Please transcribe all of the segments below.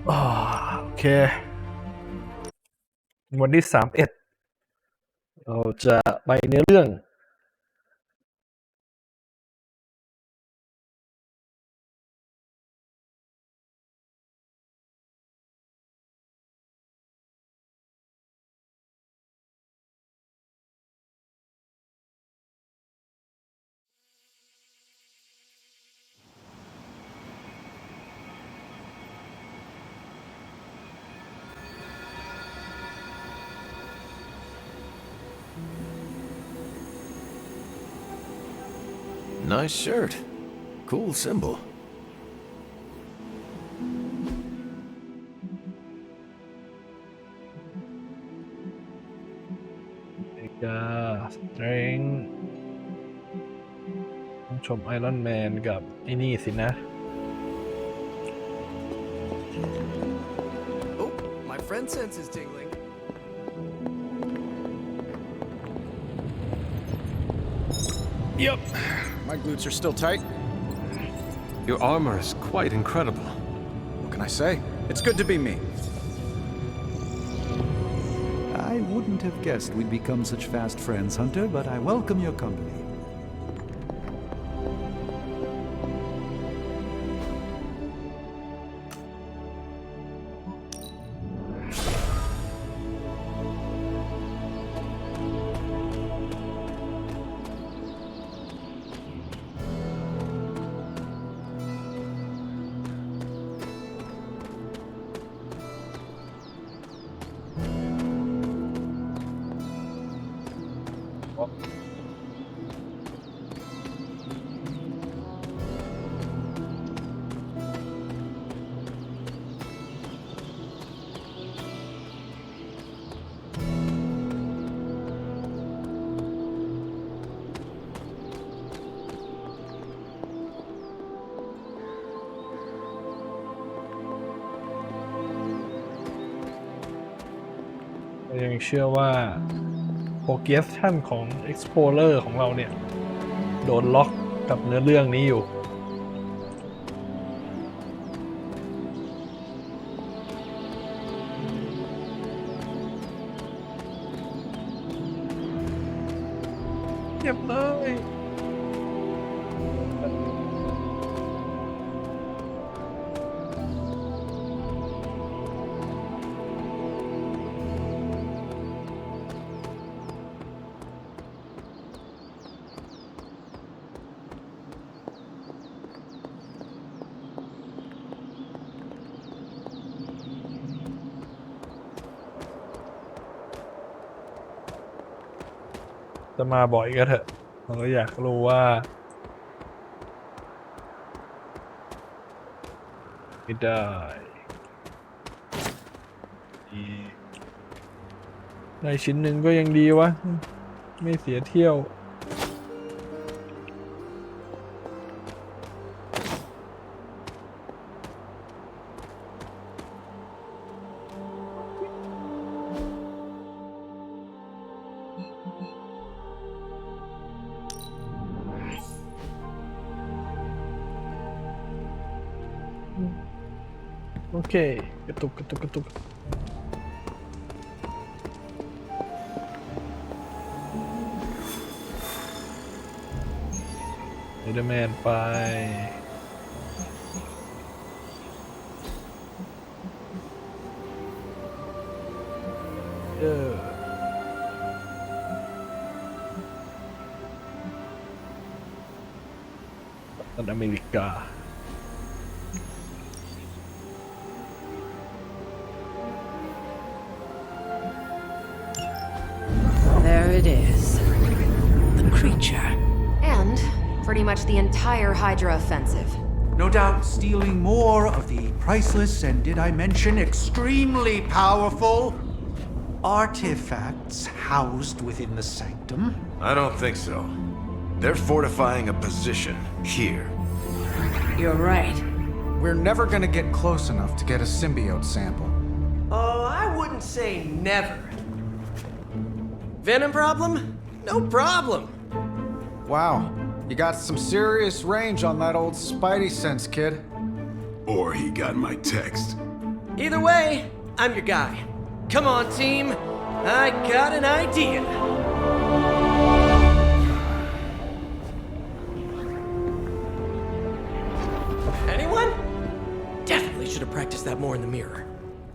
โอเควันที่31เราจะไปเนื้อเรื่องNice shirt. Cool symbol. สเตรนท์ต้องชมไอรอนแมนกับไอ้นี่สินะ Oh, my friend sense is tingling. Yep. My glutes are still tight. Your armor is quite incredible. What can I say? It's good to be me. I wouldn't have guessed we'd become such fast friends, Hunter, but I welcome your company.ยังเชื่อว่าโปรเกรสชั่นของ Explorer ของเราเนี่ยโดนล็อกกับเนื้อเรื่องนี้อยู่เก็บเลยจะมาบ่อยก็เถอะเราก็อยากรู้ว่าไม่ได้ได้ชิ้นหนึ่งก็ยังดีวะไม่เสียเที่ยวโอเคกระตุกกระตุกกระตุกไอเดอร์แมนไปกัปตันอเมริกาThere it is. The creature. And pretty much the entire Hydra offensive. No doubt stealing more of the priceless and, did I mention, extremely powerful artifacts housed within the Sanctum. I don't think so. They're fortifying a position here. You're right. We're never gonna get close enough to get a symbiote sample. Oh, I wouldn't say never. Venom problem? No problem. Wow, you got some serious range on that old Spidey sense, kid. Or he got my text. Either way, I'm your guy. Come on, team. I got an idea. Anyone? Definitely should have practiced that more in the mirror.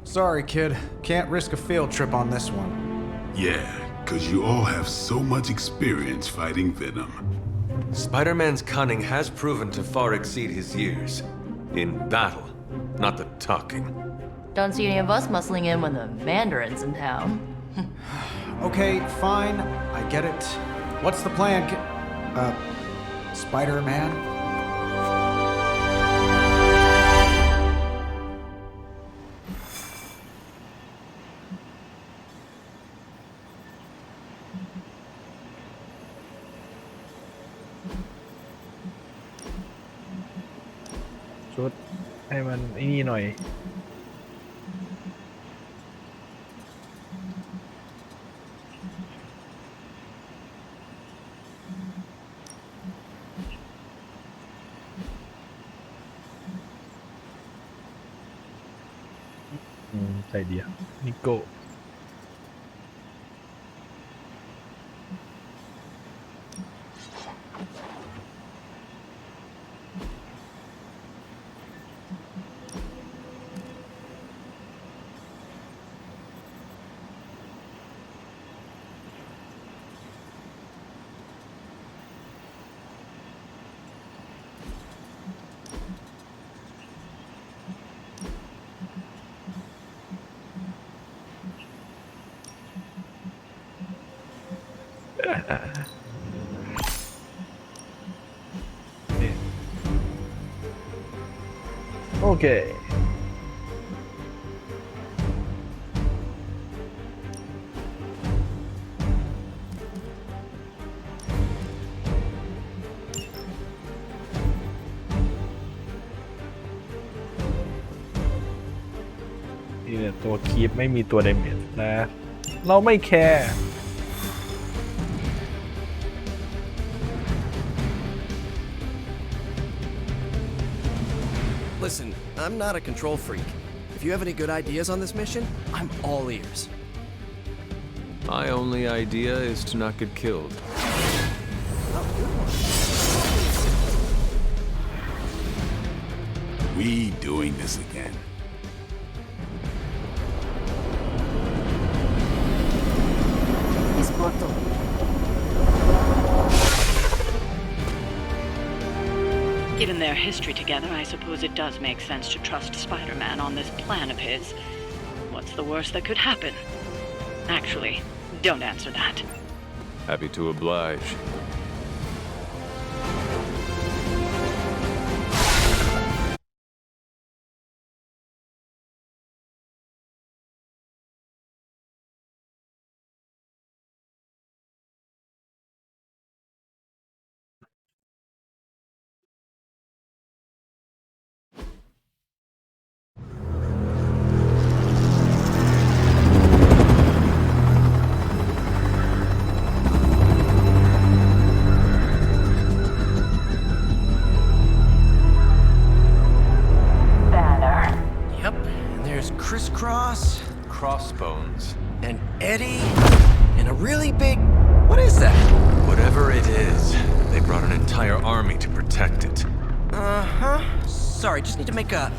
Sorry, kid. Can't risk a field trip on this one. Yeah, because you all have so much experience fighting Venom. Spider-Man's cunning has proven to far exceed his years. In battle, not the talking. Don't see any of us muscling in when the Mandarin's in town. Okay, fine. I get it. What's the plan, Spider-Man? ชุดให้มันไอ้นี่หน่อยใจเดียวนิโก้โอเคนี่เนี่ยตัวคีปไม่มีตัวเดเมจนะ เราไม่แคร์ Listen, I'm not a control freak. If you have any good ideas on this mission, I'm all ears. My only idea is to not get killed. We doing this again. Given their history together, I suppose it does make sense to trust Spider-Man on this plan of his. What's the worst that could happen? Actually, don't answer that. Happy to oblige. Crisscross, Crossbones. and Eddie, and a really big... What is that? Whatever it is, they brought an entire army to protect it. Uh-huh. Sorry, just need to make a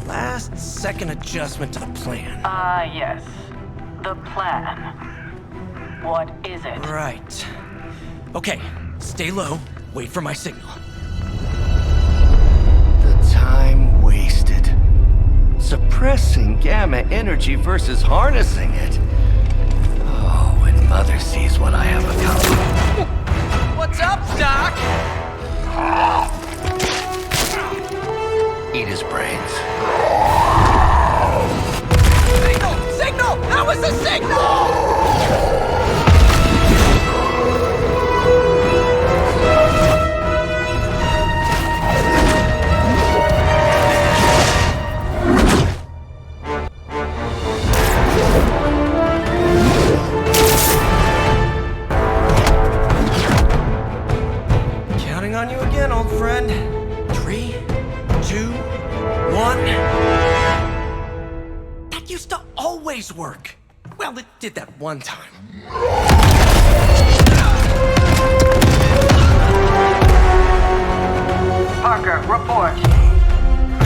last-second adjustment to the plan. Yes. The plan. What is it? Right. Okay, stay low, wait for my signal. The time wasted. Suppressing gamma energy versus harnessing it. Oh, when Mother sees what I have accomplished. What's up, Doc? Eat his brains. Signal! Signal! That was the signal! On you again, old friend. 3, 2, 1. always work. Well, it did that one time. Parker, report.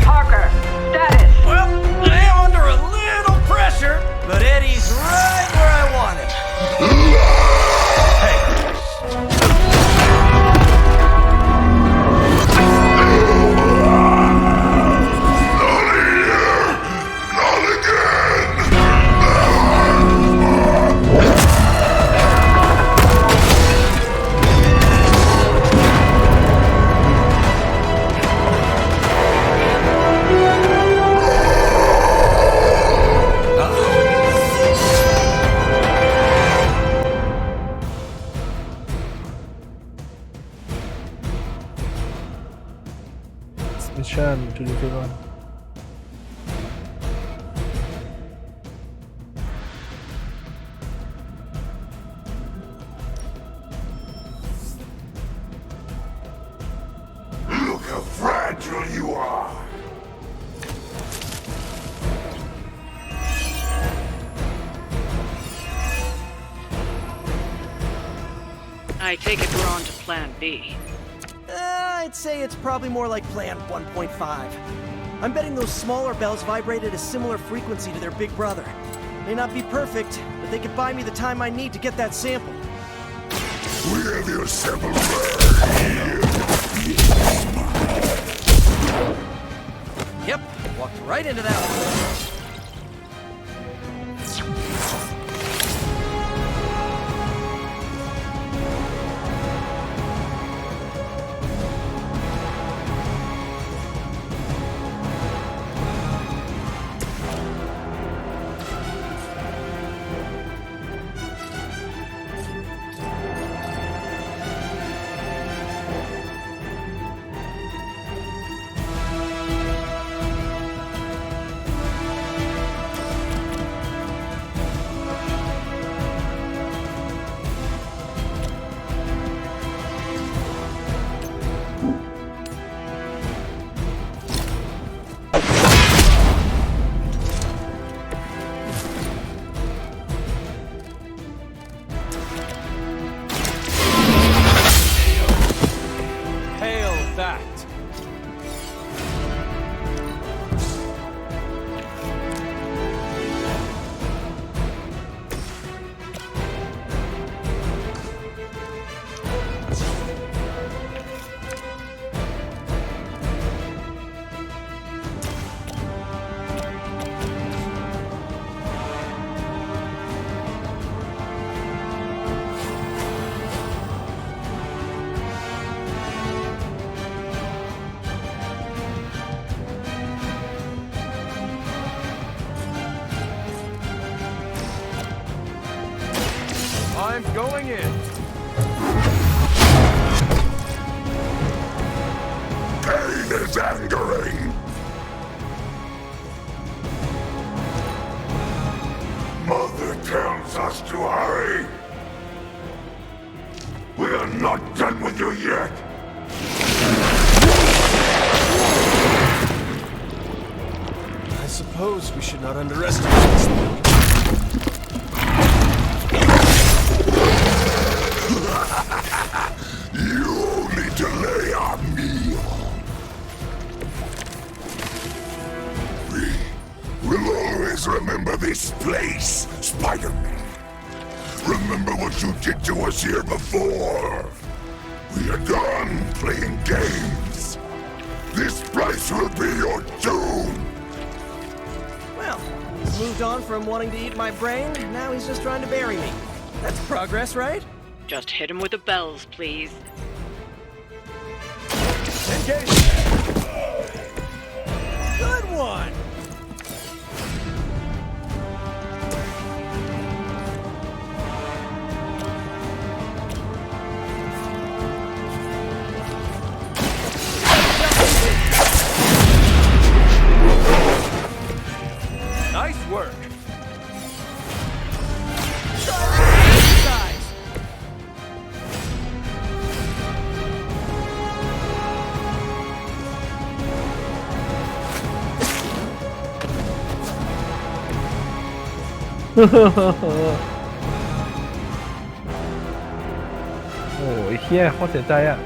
Parker, status. Well, I am under a little pressure, but Eddie's right where I want him. Hey. Mission to the villain. Look how fragile you are. I take it we're on to Plan B. I'd say it's probably more like Plan 1.5. I'm betting those smaller bells vibrate at a similar frequency to their big brother. May not be perfect, but they could buy me the time I need to get that sample. We have your sample Yep, walked right into that one. I'm going in. Pain is angering. Mother tells us to hurry. We are not done with you yet. I suppose we should not underestimate this. You only delay our meal. We will always remember this place, Spider-Man. Remember what you did to us here before. We are done playing games. This place will be your doom. Well, he's moved on from wanting to eat my brain, now he's just trying to bury me. That's progress, right? Just hit him with the bells, please. Engage! Good one! Nice work. โอ้ยเฮี้ยโคตรเสียใจอ่ะ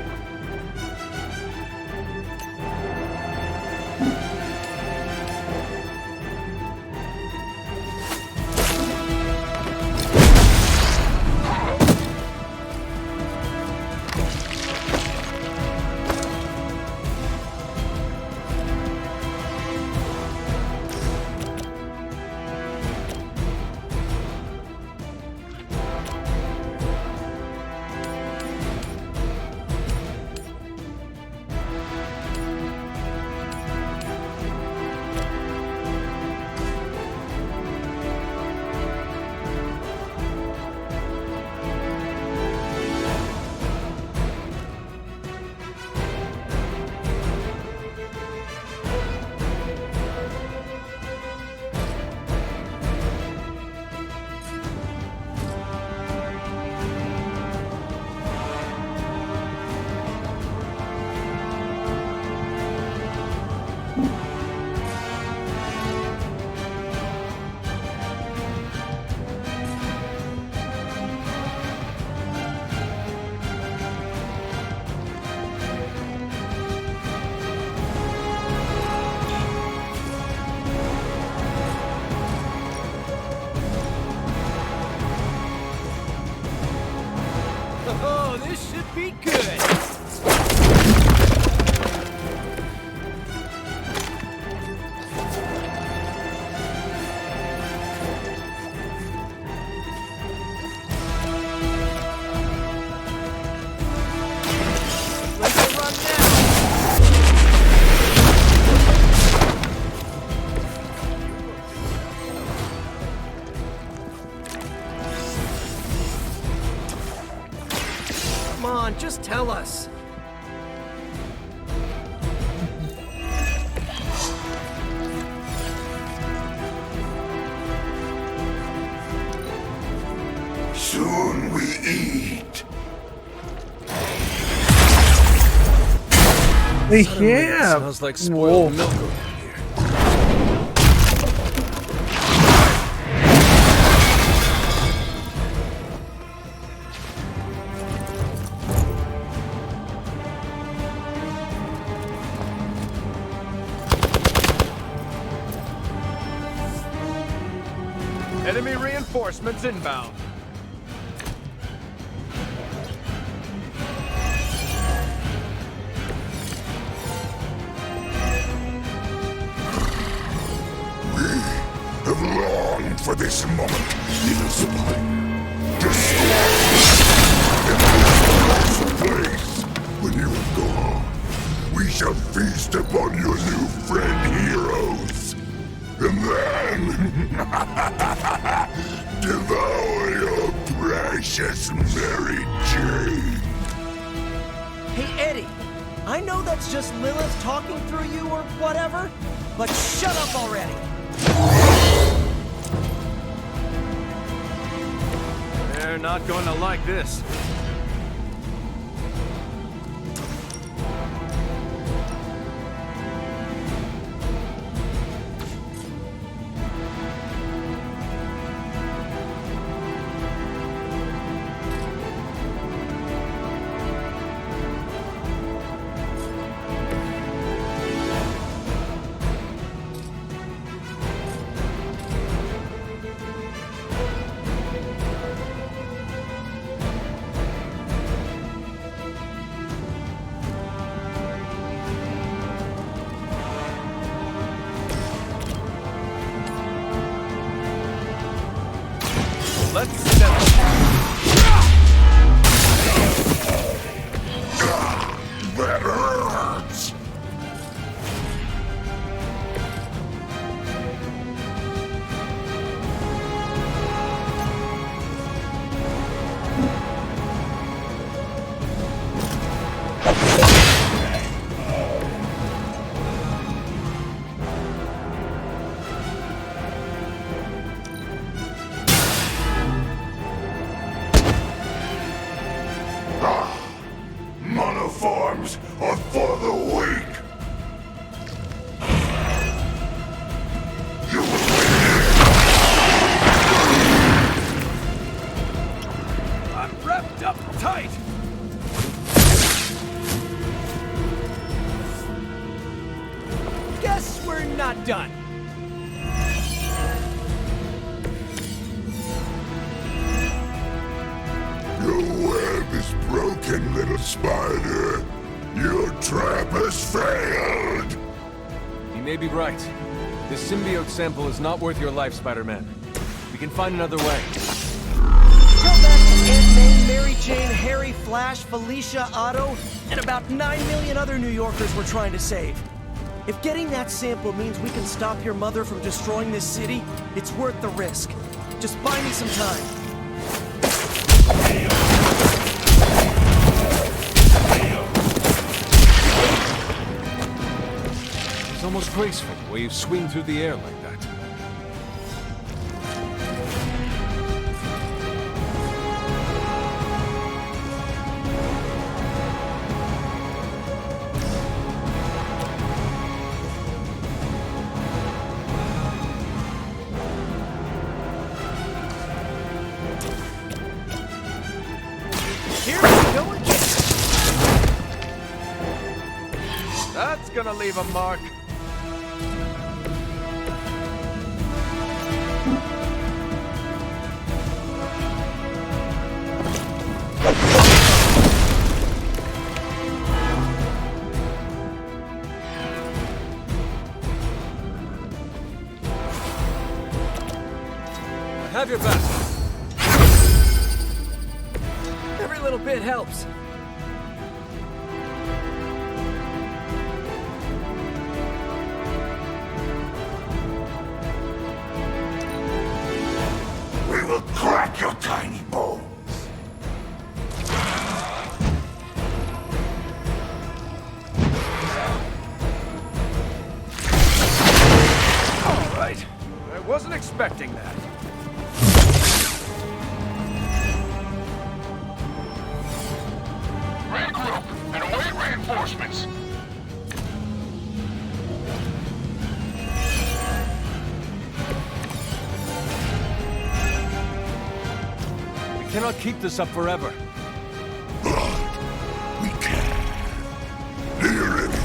Just tell us. Soon we eat. ไอ้เหี้ย Smells like spoiled milk around here. Enemy reinforcements inbound. We have longed for this moment, little spider. Destroy in this place. When you have gone, we shall feast upon your new friend heroes. And then devour your precious Mary Jane. Hey, Eddie. I know that's just Lilith talking through you or whatever, but shut up already. They're not going to like this. Let's settle. That hurts. Monoforms are for the weak. You will Your web is broken, little spider. Your trap has failed. You may be right. This symbiote sample is not worth your life, Spider-Man. We can find another way. Tell that to Aunt May, Mary Jane, Harry, Flash, Felicia, Otto, and about 9 million other New Yorkers we're trying to save. If getting that sample means we can stop your mother from destroying this city, it's worth the risk. Just buy me some time. It's almost graceful the way you swing through the air like that. Here we go again. That's gonna leave a mark. I have your back. Every little bit helps. We will crack your tiny bones. All right. I wasn't expecting that. Regroup and await reinforcements. We cannot keep this up forever. We can. Dear enemy,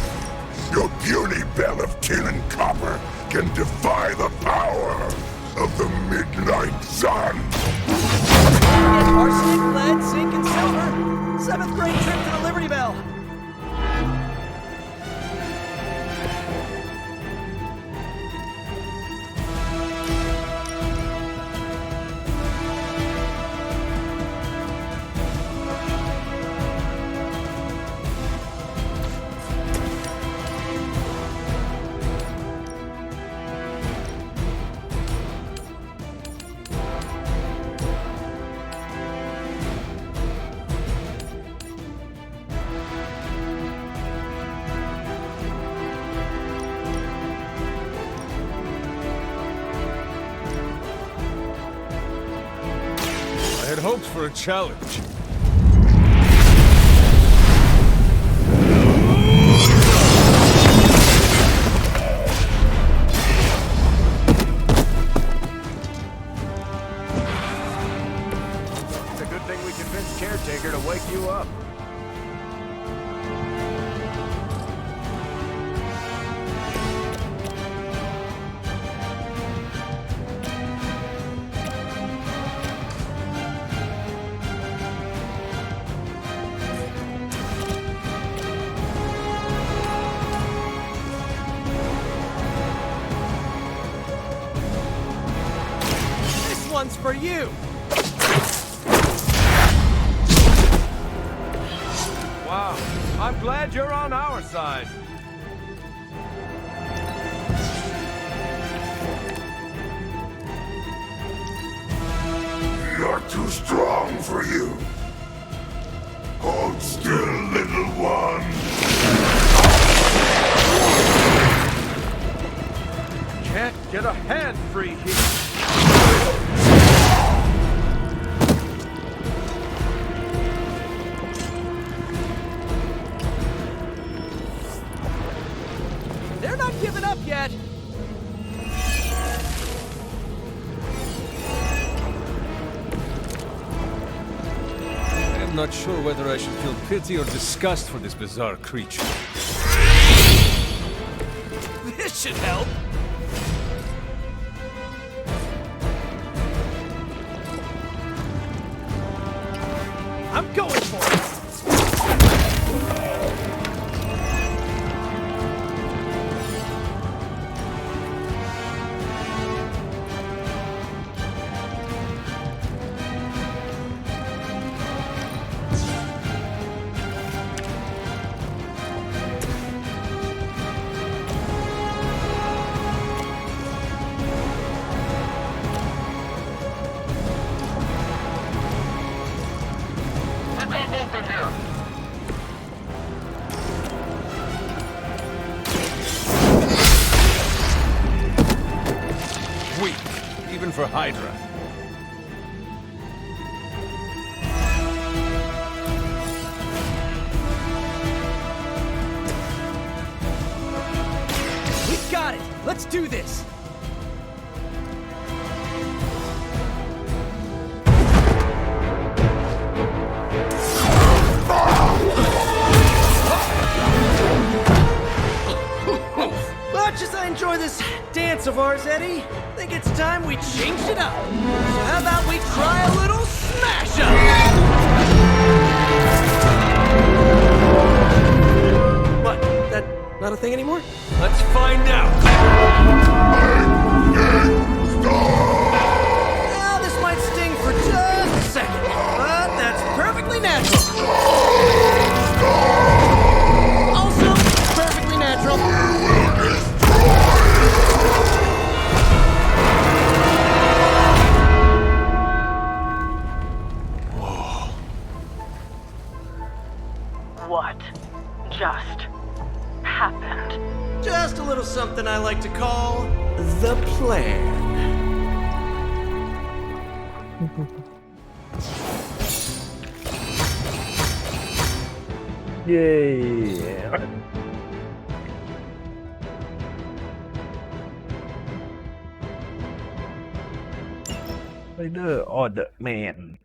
your puny bell of tin and copper can defy the power of the midnight sun. Arsenic, lead, zinc, and silver. 7th grade trip to the Liberty Bell. I had hoped for a challenge. It's a good thing we convinced Caretaker to wake you up. This one's for you. Wow. I'm glad you're on our side. You're too strong for you. Hold still, little one. Can't get a hand free here. They're not giving up yet. I'm not sure whether I should feel pity or disgust for this bizarre creature. This should help. weak, even for Hydra. We've got it! Let's do this! Much as I enjoy this dance of ours, Eddie, I think it's time we changed it up. So how about we try a little smash up? What? That not a thing anymore? Let's find out. Well, this might sting for just a second, but that's perfectly natural. Also, perfectly natural. What just happened? Just a little something I like to call the plan. Yeah. Spider or the Man.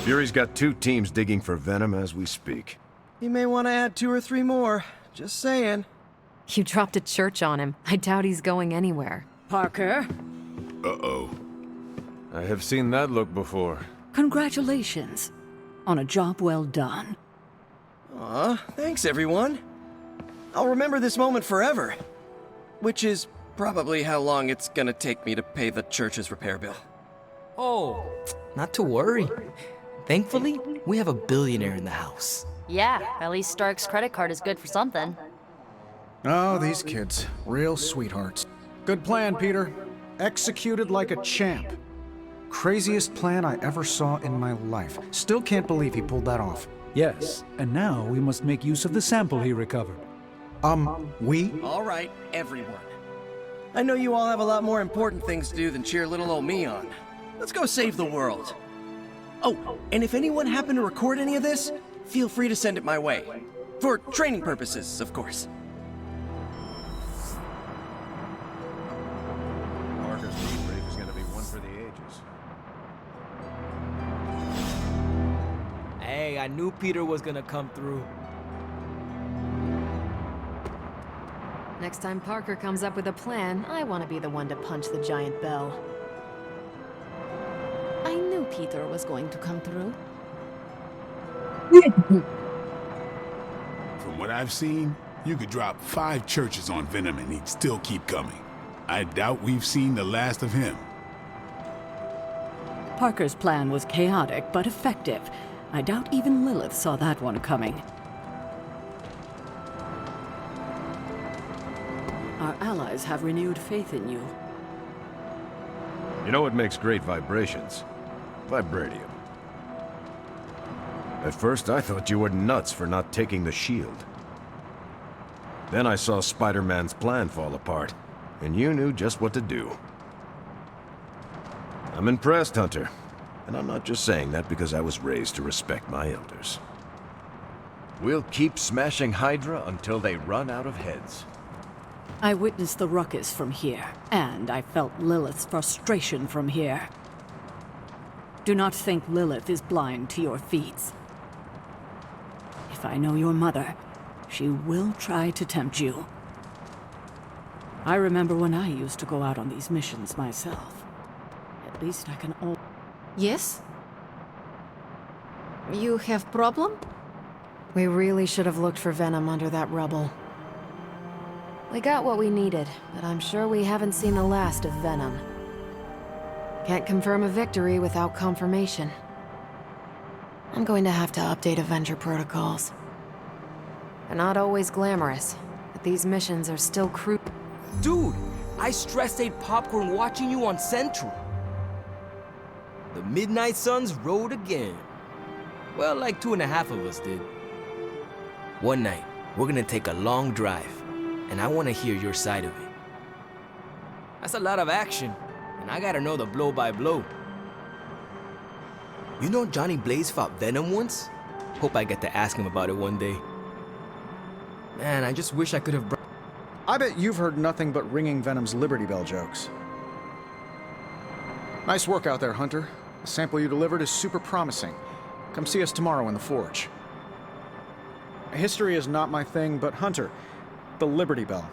Fury's got 2 teams digging for Venom as we speak. He may want to add 2 or 3 more. Just saying. You dropped a church on him. I doubt he's going anywhere. Parker, Uh-oh. I have seen that look before. congratulations on a job well done. Aw, thanks everyone. I'll remember this moment forever. Which is probably how long it's gonna take me to pay the church's repair bill. Oh, not to worry. Thankfully, we have a billionaire in the house. Yeah, at least Stark's credit card is good for something. Oh, these kids. Real sweethearts. Good plan, Peter. Executed like a champ. Craziest plan I ever saw in my life. Still can't believe he pulled that off. Yes, and now we must make use of the sample he recovered. We? All right, everyone. I know you all have a lot more important things to do than cheer little old me on. Let's go save the world. Oh, and if anyone happened to record any of this, feel free to send it my way. For training purposes, of course. Parker's debrief is gonna be one for the ages. Hey, I knew Peter was gonna come through. Next time Parker comes up with a plan, I want to be the one to punch the giant bell. I knew Peter was going to come through. From what I've seen, you could drop 5 churches on Venom and he'd still keep coming. I doubt we've seen the last of him. Parker's plan was chaotic but effective. I doubt even Lilith saw that one coming. Our allies have renewed faith in you. You know what makes great vibrations? Vibranium. At first, I thought you were nuts for not taking the shield. Then I saw Spider-Man's plan fall apart, and you knew just what to do. I'm impressed, Hunter. And I'm not just saying that because I was raised to respect my elders. We'll keep smashing Hydra until they run out of heads. I witnessed the ruckus from here, and I felt Lilith's frustration from here. Do not think Lilith is blind to your feats. If I know your mother, she will try to tempt you. I remember when I used to go out on these missions myself. At least I can Yes? You have problem? We really should have looked for Venom under that rubble. We got what we needed, but I'm sure we haven't seen the last of Venom. Can't confirm a victory without confirmation. I'm going to have to update Avenger protocols. They're not always glamorous, but these missions are still crucial. Dude, I stress ate popcorn watching you on Central. The Midnight Suns rode again. Well, like 2.5 of us did. One night, we're gonna take a long drive, and I wanna hear your side of it. That's a lot of action, and I gotta know the blow-by-blow. You know Johnny Blaze fought Venom once? Hope I get to ask him about it one day. Man, I just wish I could have... I bet you've heard nothing but ringing Venom's Liberty Bell jokes. Nice work out there, Hunter. The sample you delivered is super promising. Come see us tomorrow in the Forge. History is not my thing, but Hunter, the Liberty Bell.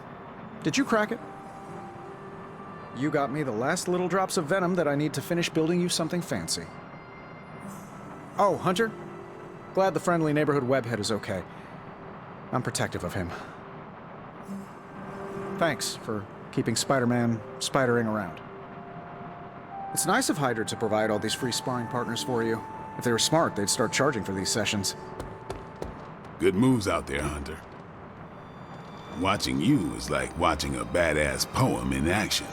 Did you crack it? You got me the last little drops of venom that I need to finish building you something fancy. Oh, Hunter? Glad the friendly neighborhood webhead is okay. I'm protective of him. Thanks for keeping Spider-Man spidering around. It's nice of Hydra to provide all these free sparring partners for you. If they were smart, they'd start charging for these sessions. Good moves out there, Hunter. Watching you is like watching a badass poem in action.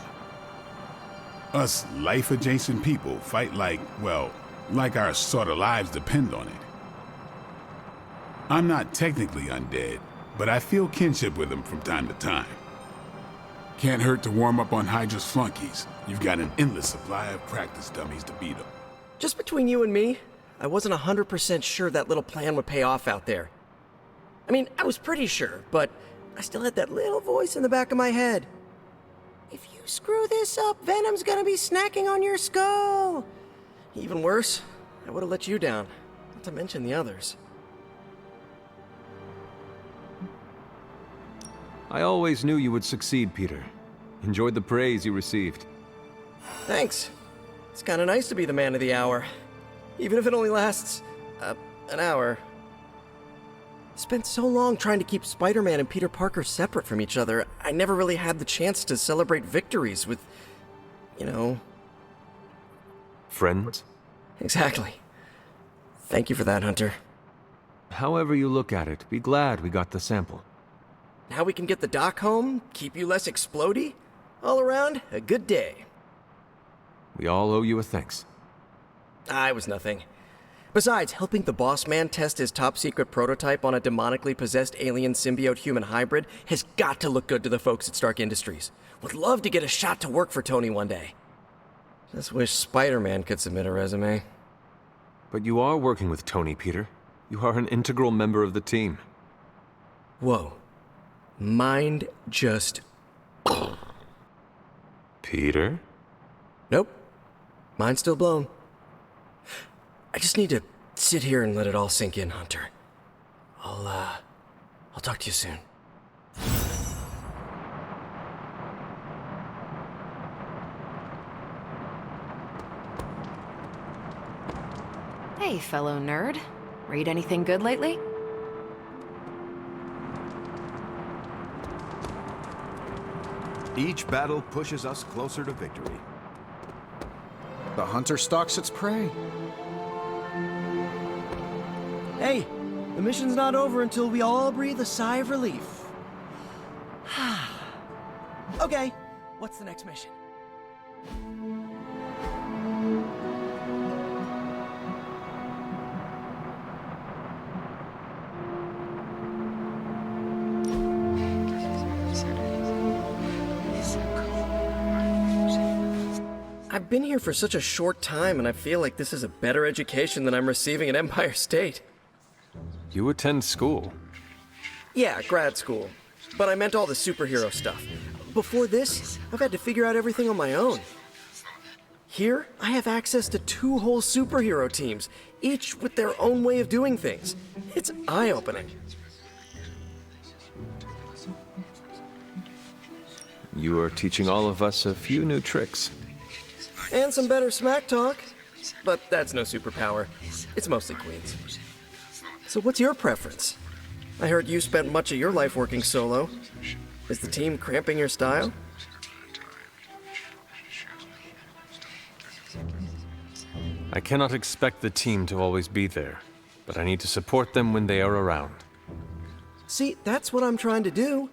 Us life-adjacent people fight like, well, like our sort of lives depend on it. I'm not technically undead, but I feel kinship with them from time to time. Can't hurt to warm up on Hydra's flunkies. You've got an endless supply of practice dummies to beat them. Just between you and me, I wasn't 100% sure that little plan would pay off out there. I mean, I was pretty sure, but I still had that little voice in the back of my head. If you screw this up, Venom's gonna be snacking on your skull. Even worse, I would have let you down, not to mention the others. I always knew you would succeed, Peter. Enjoyed the praise you received. Thanks. It's kinda nice to be the man of the hour. Even if it only lasts, an hour. Spent so long trying to keep Spider-Man and Peter Parker separate from each other, I never really had the chance to celebrate victories with, you know... Friends? Exactly. Thank you for that, Hunter. However you look at it, be glad we got the sample. Now we can get the doc home, keep you less explodey. All around, a good day. We all owe you a thanks. I was nothing. Besides, helping the boss man test his top-secret prototype on a demonically possessed alien symbiote-human hybrid has got to look good to the folks at Stark Industries. Would love to get a shot to work for Tony one day. Just wish Spider-Man could submit a resume. But you are working with Tony, Peter. You are an integral member of the team. Whoa. Mind just... Peter? Nope. Mind's still blown. I just need to sit here and let it all sink in, Hunter. I'll talk to you soon. Hey, fellow nerd. Read anything good lately? Each battle pushes us closer to victory. The hunter stalks its prey. Hey, the mission's not over until we all breathe a sigh of relief. Okay, what's the next mission? I've been here for such a short time, and I feel like this is a better education than I'm receiving at Empire State. You attend school? Yeah, grad school. But I meant all the superhero stuff. Before this, I've had to figure out everything on my own. Here, I have access to 2 whole superhero teams, each with their own way of doing things. It's eye-opening. You are teaching all of us a few new tricks. And some better smack talk. But that's no superpower. It's mostly Queens. So what's your preference? I heard you spent much of your life working solo. Is the team cramping your style? I cannot expect the team to always be there. but I need to support them when they are around. See, that's what I'm trying to do.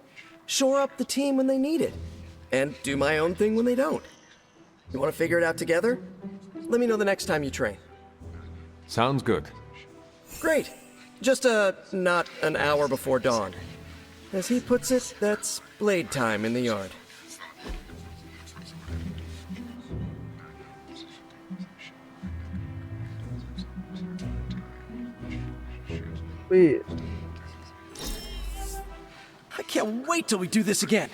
Shore up the team when they need it. And do my own thing when they don't. You want to figure it out together? Let me know the next time you train. Sounds good. Great. Just, not an hour before dawn. As he puts it, that's blade time in the yard. Wait. I can't wait till we do this again.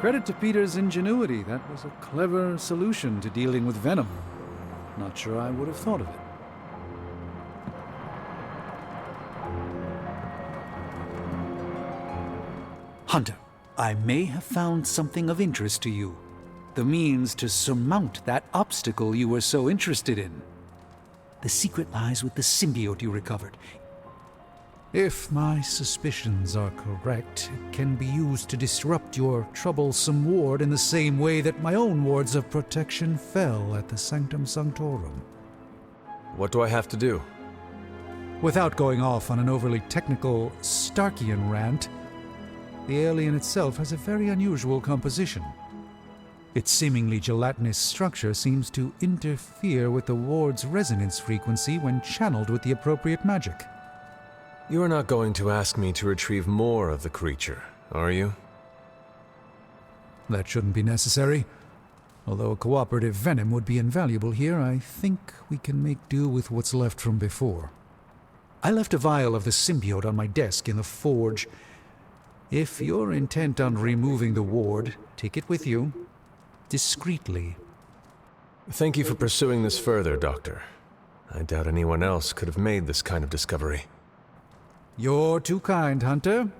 Credit to Peter's ingenuity. That was a clever solution to dealing with Venom. Not sure I would have thought of it. Hunter, I may have found something of interest to you. The means to surmount that obstacle you were so interested in. The secret lies with the symbiote you recovered. If my suspicions are correct, it can be used to disrupt your troublesome ward in the same way that my own wards of protection fell at the Sanctum Sanctorum. What do I have to do? Without going off on an overly technical Starkian rant, the alien itself has a very unusual composition. Its seemingly gelatinous structure seems to interfere with the ward's resonance frequency when channeled with the appropriate magic. You are not going to ask me to retrieve more of the creature, are you? That shouldn't be necessary. Although a cooperative venom would be invaluable here, I think we can make do with what's left from before. I left a vial of the symbiote on my desk in the forge. If you're intent on removing the ward, take it with you. Discreetly. Thank you for pursuing this further, Doctor. I doubt anyone else could have made this kind of discovery. You're too kind, Hunter.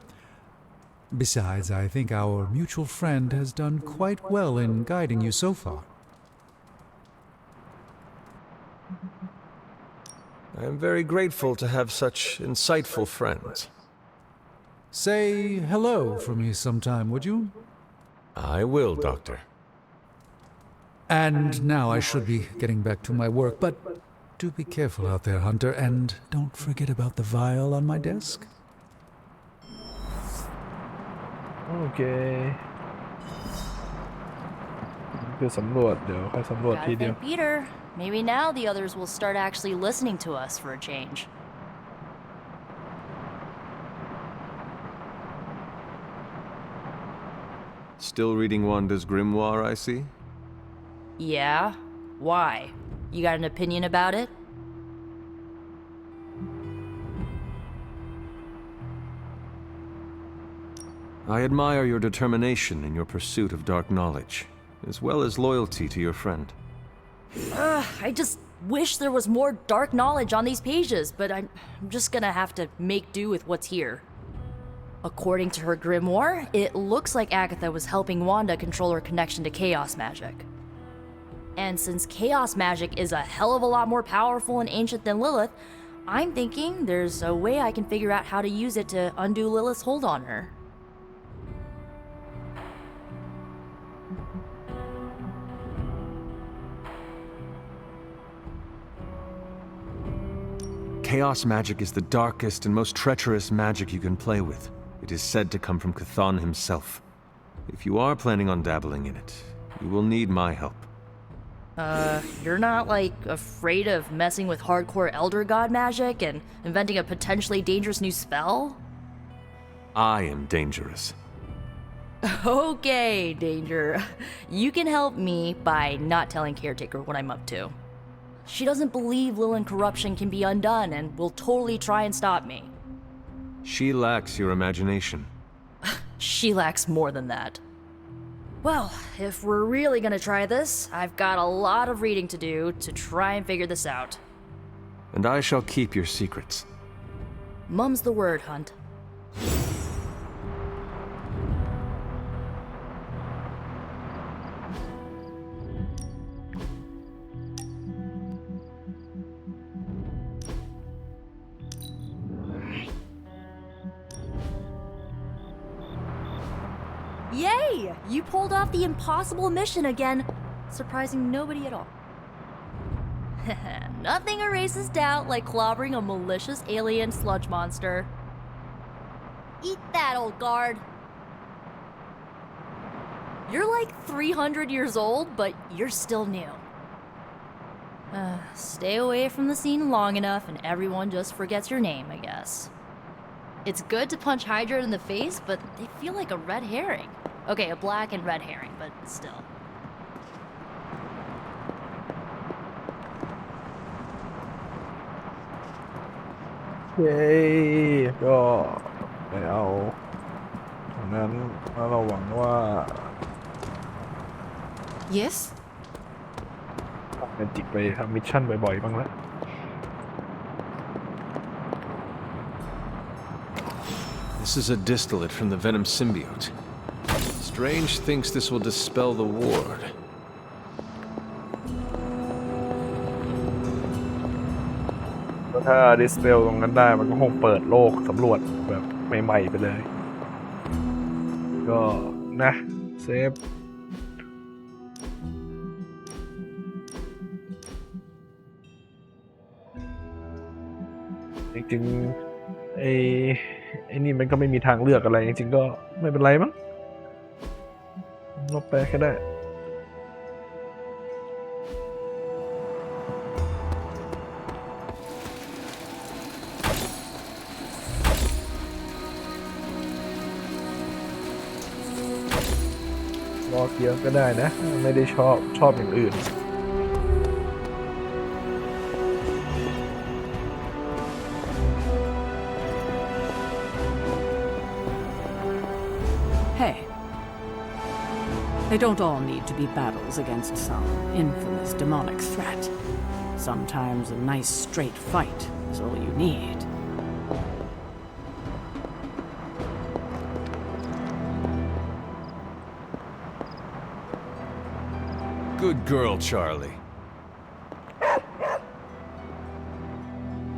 Besides, I think our mutual friend has done quite well in guiding you so far. I am very grateful to have such insightful friends. Say hello for me sometime, would you? I will, Doctor. And now I should be getting back to my work, but do be careful out there, Hunter, and don't forget about the vial on my desk. Okay. คือสำรวจเดี๋ยวค่อยสำรวจ Gotta ทีเดียว thank Peter. Maybe now the others will start actually listening to us for a change. Still reading Wanda's grimoire, I see? Yeah? Why? You got an opinion about it? I admire your determination in your pursuit of dark knowledge, as well as loyalty to your friend. I just wish there was more dark knowledge on these pages, but I'm just gonna have to make do with what's here. According to her grimoire, it looks like Agatha was helping Wanda control her connection to chaos magic. And since chaos magic is a hell of a lot more powerful and ancient than Lilith, I'm thinking there's a way I can figure out how to use it to undo Lilith's hold on her. Chaos magic is the darkest and most treacherous magic you can play with. It is said to come from Chthon himself. If you are planning on dabbling in it, you will need my help. You're not, like, afraid of messing with hardcore Elder God magic and inventing a potentially dangerous new spell? I am dangerous. Okay, Danger. You can help me by not telling Caretaker what I'm up to. She doesn't believe Lilith corruption can be undone and will totally try and stop me. She lacks your imagination. She lacks more than that. Well, if we're really gonna try this, I've got a lot of reading to do to try and figure this out. And I shall keep your secrets. Mum's the word, Hunt. Yay! You pulled off the impossible mission again, surprising nobody at all. Nothing erases doubt like clobbering a malicious alien sludge monster. Eat that, old guard. You're like 300 years old, but you're still new. Stay away from the scene long enough and everyone just forgets your name, I guess. It's good to punch Hydra in the face, but they feel like a red herring. Okay, a black and red herring, but still. เย้ก็ไปเอาตรงนั้นแล้วเราหวังว่า Yes? เป็นจิกไปทำมิชชั่นบ่อยๆบ้างแล้ว This is a distillate from the Venom symbiote. Strange thinks this will dispel the ward. ถ้าดิสเปลตรงนั้นได้มันก็คงเปิดโลกสำรวจแบบใหม่ๆไปเลย ก็นะเซฟจริงๆไอ้นี่มันก็ไม่มีทางเลือกอะไรจริงๆก็ไม่เป็นไรมั้งลบไปแค่ได้รอเกียร์ก็ได้นะไม่ได้ชอบอย่างอื่นThey don't all need to be battles against some infamous demonic threat. Sometimes a nice straight fight is all you need. Good girl, Charlie.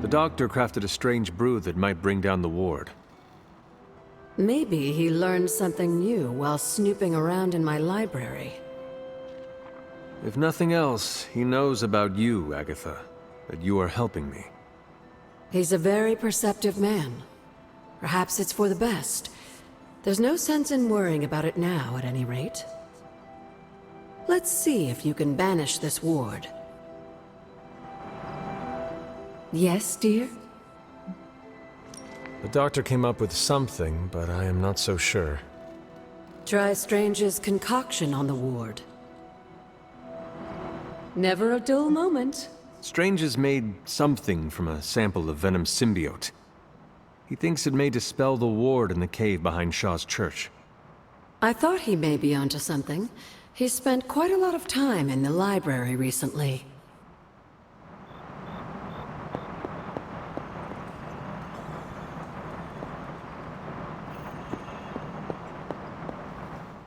The doctor crafted a strange brew that might bring down the ward. Maybe he learned something new while snooping around in my library. If nothing else, he knows about you, Agatha, that you are helping me. He's a very perceptive man. Perhaps it's for the best. There's no sense in worrying about it now, at any rate. Let's see if you can banish this ward. Yes, dear? The doctor came up with something, but I am not so sure. Try Strange's concoction on the ward. Never a dull moment. Strange has made something from a sample of Venom's symbiote. He thinks it may dispel the ward in the cave behind Shaw's church. I thought he may be onto something. He's spent quite a lot of time in the library recently.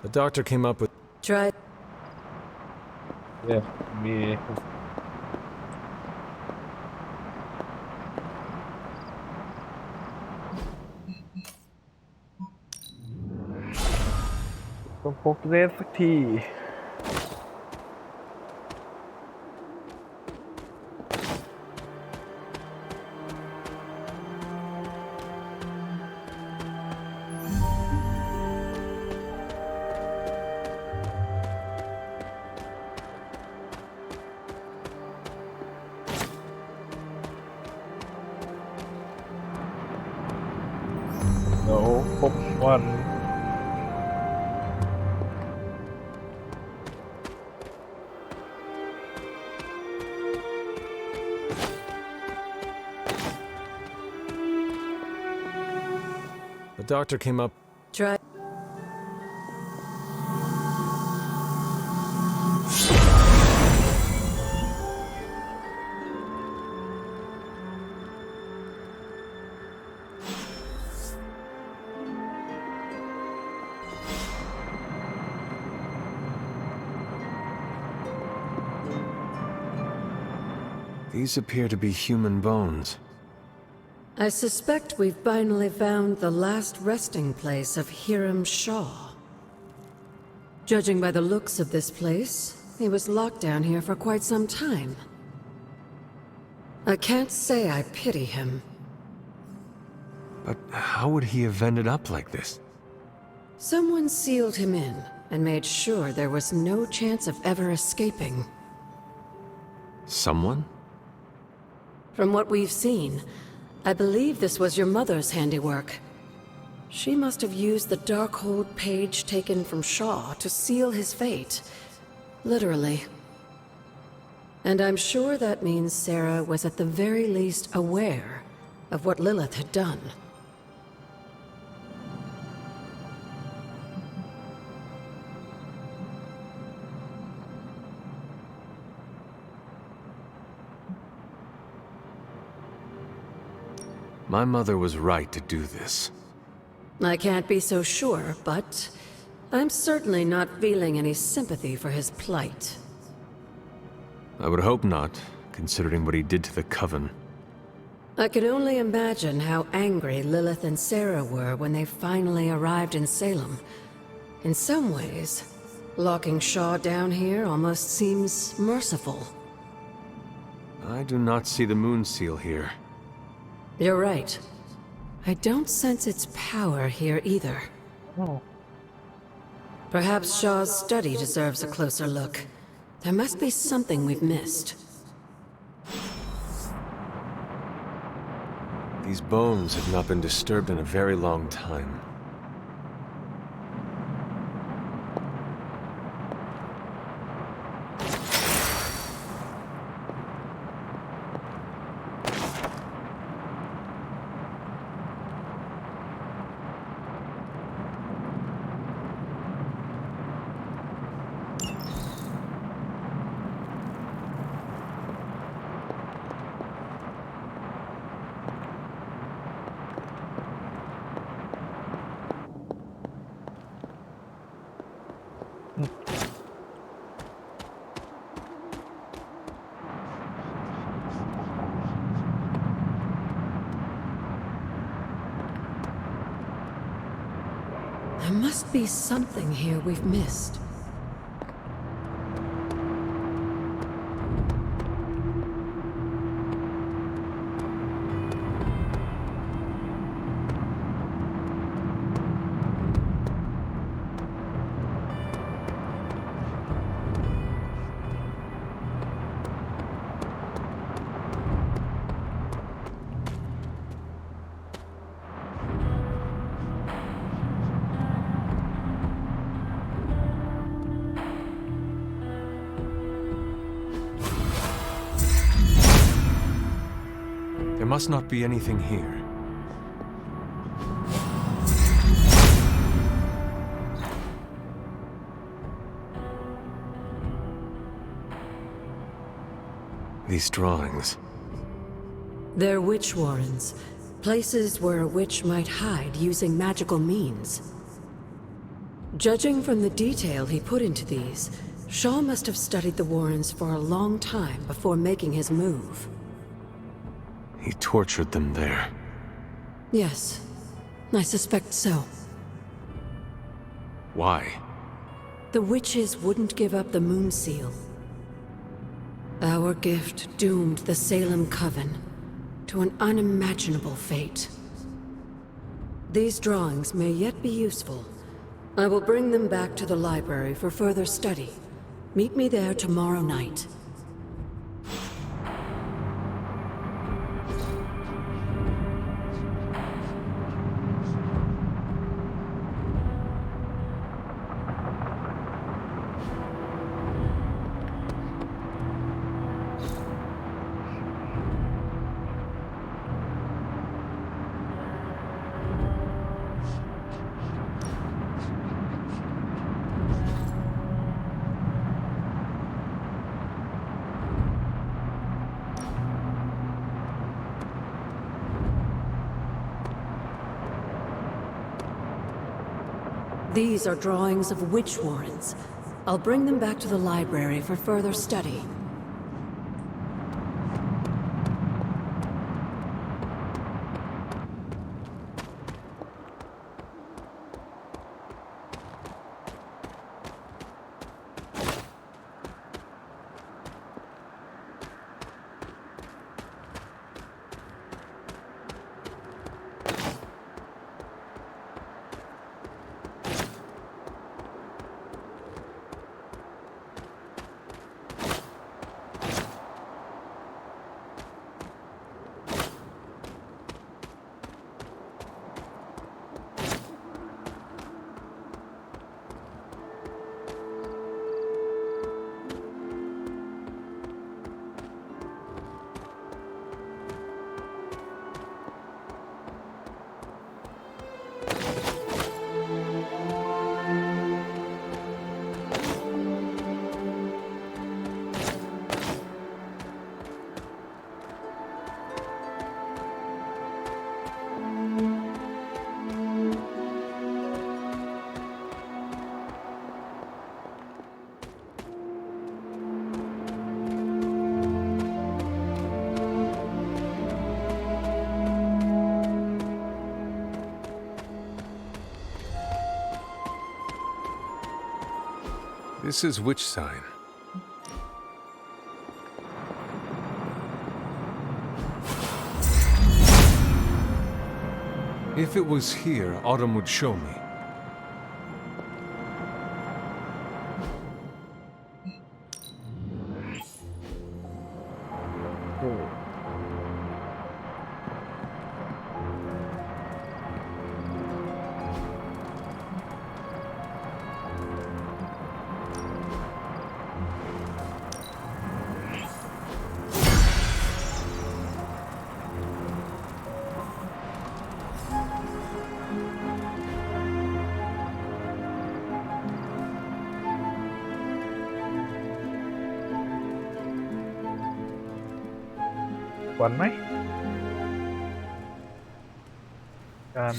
The doctor came up with... Try... Yeah, me... ต้องพกเลสสักทีแล้วพบวัน The doctor came up... Try... These appear to be human bones. I suspect we've finally found the last resting place of Hiram Shaw. Judging by the looks of this place, he was locked down here for quite some time. I can't say I pity him. But how would he have ended up like this? Someone sealed him in and made sure there was no chance of ever escaping. Someone? From what we've seen, I believe this was your mother's handiwork. She must have used the Darkhold page taken from Shaw to seal his fate. Literally. And I'm sure that means Sara was at the very least aware of what Lilith had done. My mother was right to do this. I can't be so sure, but I'm certainly not feeling any sympathy for his plight. I would hope not, considering what he did to the Coven. I can only imagine how angry Lilith and Sara were when they finally arrived in Salem. In some ways, locking Shaw down here almost seems merciful. I do not see the moon seal here. You're right. I don't sense its power here either. Oh. Perhaps Shaw's study deserves a closer look. There must be something we've missed. These bones have not been disturbed in a very long time. There must be something here we've missed. There must not be anything here. These drawings. They're witch warrens, places where a witch might hide using magical means. Judging from the detail he put into these, Shaw must have studied the warrens for a long time before making his move. He tortured them there. Yes, I suspect so. Why? The witches wouldn't give up the moon seal. Our gift doomed the Salem Coven to an unimaginable fate. These drawings may yet be useful. I will bring them back to the library for further study. Meet me there tomorrow night. These are drawings of witch warrens. I'll bring them back to the library for further study. This is which sign? If it was here, Autumn would show me.ก่อนไหมการ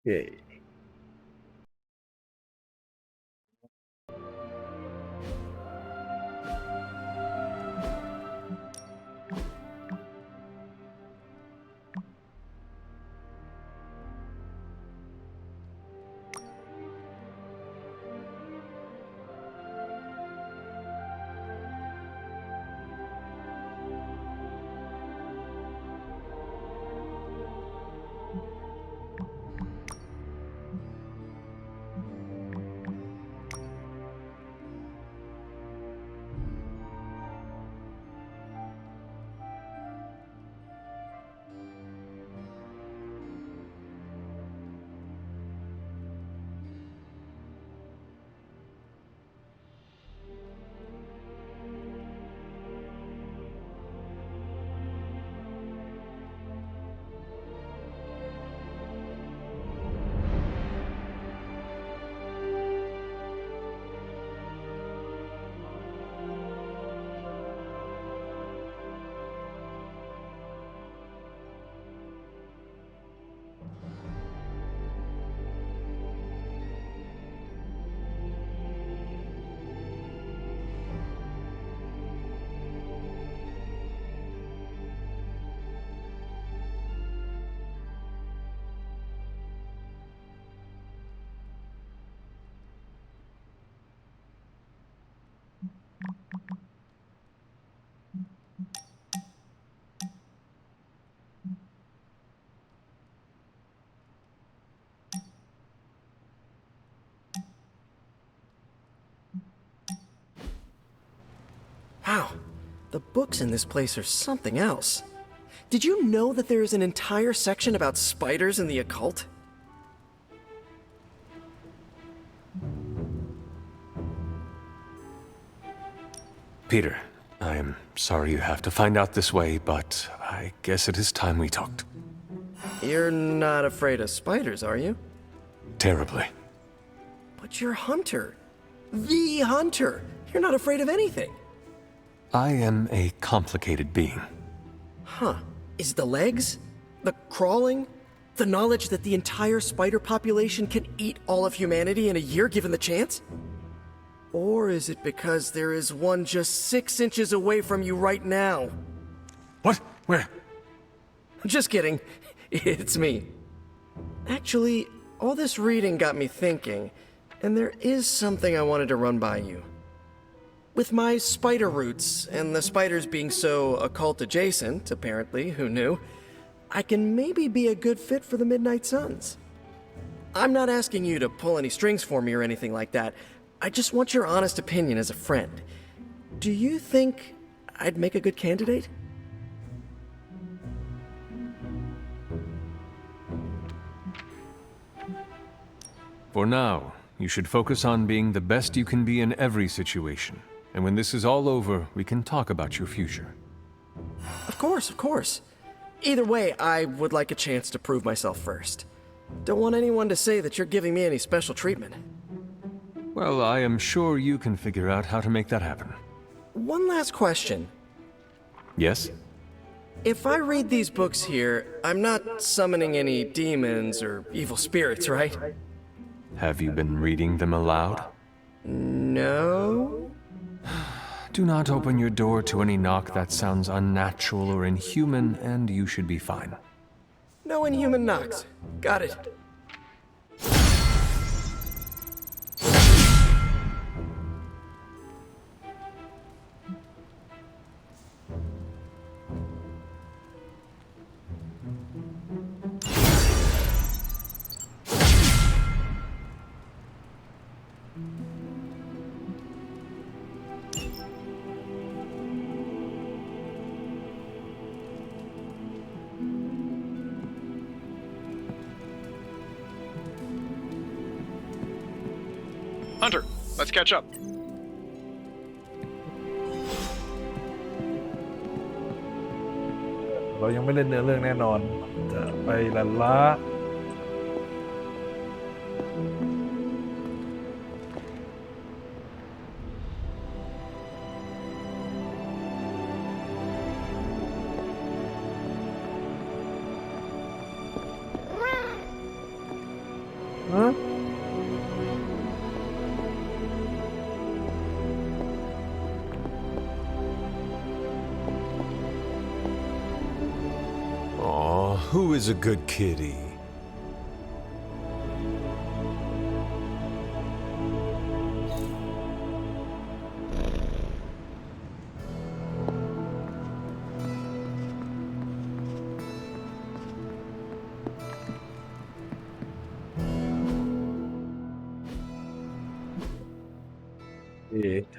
เย่Wow, the books in this place are something else. Did you know that there is an entire section about spiders and the occult? Peter, I am sorry you have to find out this way, but I guess it is time we talked. You're not afraid of spiders, are you? Terribly. But you're Hunter. The Hunter. You're not afraid of anything. I am a complicated being. Huh. Is the legs? The crawling? The knowledge that the entire spider population can eat all of humanity in a year given the chance? Or is it because there is one just 6 inches away from you right now? What? Where? Just kidding. It's me. Actually, all this reading got me thinking, and there is something I wanted to run by you. With my spider roots, and the spiders being so occult adjacent, apparently, who knew, I can maybe be a good fit for the Midnight Suns. I'm not asking you to pull any strings for me or anything like that. I just want your honest opinion as a friend. Do you think I'd make a good candidate? For now, you should focus on being the best you can be in every situation, And when this is all over, we can talk about your future. Of course, of course. Either way, I would like a chance to prove myself first. Don't want anyone to say that you're giving me any special treatment. Well, I am sure you can figure out how to make that happen. One last question. Yes? If I read these books here, I'm not summoning any demons or evil spirits, right? Have you been reading them aloud? No? Do not open your door to any knock that sounds unnatural or inhuman, and you should be fine. No inhuman knocks. Got it. Hunter, let's catch up. เรายังไม่เล่นเนื้อเรื่องแน่นอน จะไปลันล้า ฮะ Who is a good kitty?